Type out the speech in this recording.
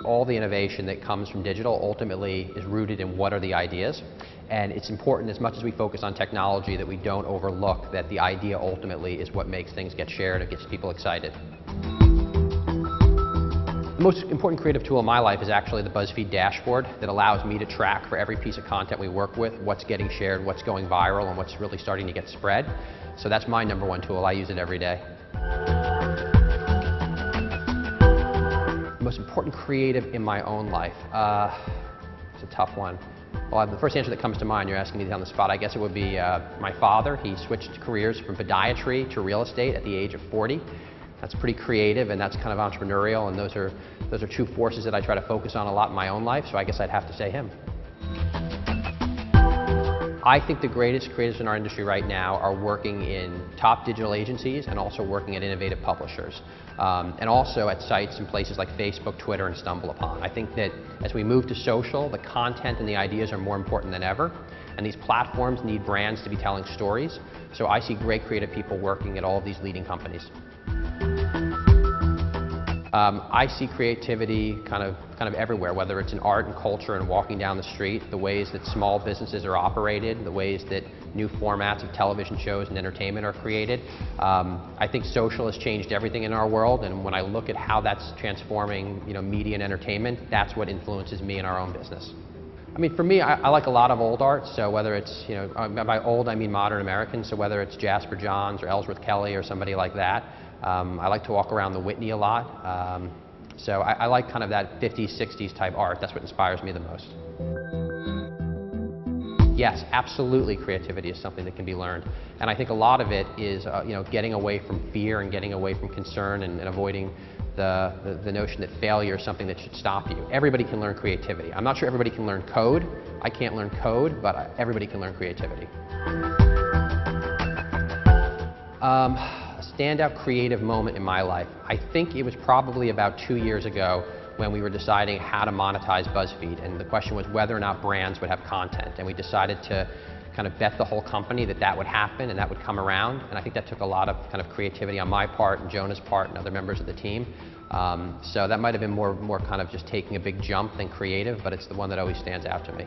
all the innovation that comes from digital ultimately is rooted in what are the ideas. And it's important, as much as we focus on technology, that we don't overlook that the idea ultimately is what makes things get shared and gets people excited. The most important creative tool in my life is actually the Buzzfeed Dashboard that allows me to track for every piece of content we work with, what's getting shared, what's going viral, and what's really starting to get spread. So that's my #1 tool. I use it every day. The most important creative in my own life. It's a tough one. Well, the first answer that comes to mind, you're asking me on the spot, I guess it would be my father. He switched careers from podiatry to real estate at the age of 40. That's pretty creative, and that's kind of entrepreneurial, and those are two forces that I try to focus on a lot in my own life, so I guess I'd have to say him. I think the greatest creatives in our industry right now are working in top digital agencies and also working at innovative publishers, and also at sites and places like Facebook, Twitter, and StumbleUpon. I think that as we move to social, the content and the ideas are more important than ever, and these platforms need brands to be telling stories. So I see great creative people working at all of these leading companies. I see creativity kind of everywhere, whether it's in art and culture and walking down the street, the ways that small businesses are operated, the ways that new formats of television shows and entertainment are created. I think social has changed everything in our world, and when I look at how that's transforming, media and entertainment, that's what influences me in our own business. I mean, for me, I like a lot of old art, so whether it's, by old I mean modern American, so whether it's Jasper Johns or Ellsworth Kelly or somebody like that. I like to walk around the Whitney a lot, so I like kind of that 50s, 60s type art. That's what inspires me the most. Yes, absolutely, creativity is something that can be learned, and I think a lot of it is getting away from fear and getting away from concern and avoiding the notion that failure is something that should stop you. Everybody can learn creativity. I'm not sure everybody can learn code. I can't learn code, but everybody can learn creativity. A standout creative moment in my life. I think it was probably about 2 years ago when we were deciding how to monetize Buzzfeed, and the question was whether or not brands would have content, and we decided to kind of bet the whole company that would happen and that would come around, and I think that took a lot of kind of creativity on my part and Jonah's part and other members of the team. So that might have been more kind of just taking a big jump than creative, but it's the one that always stands out to me.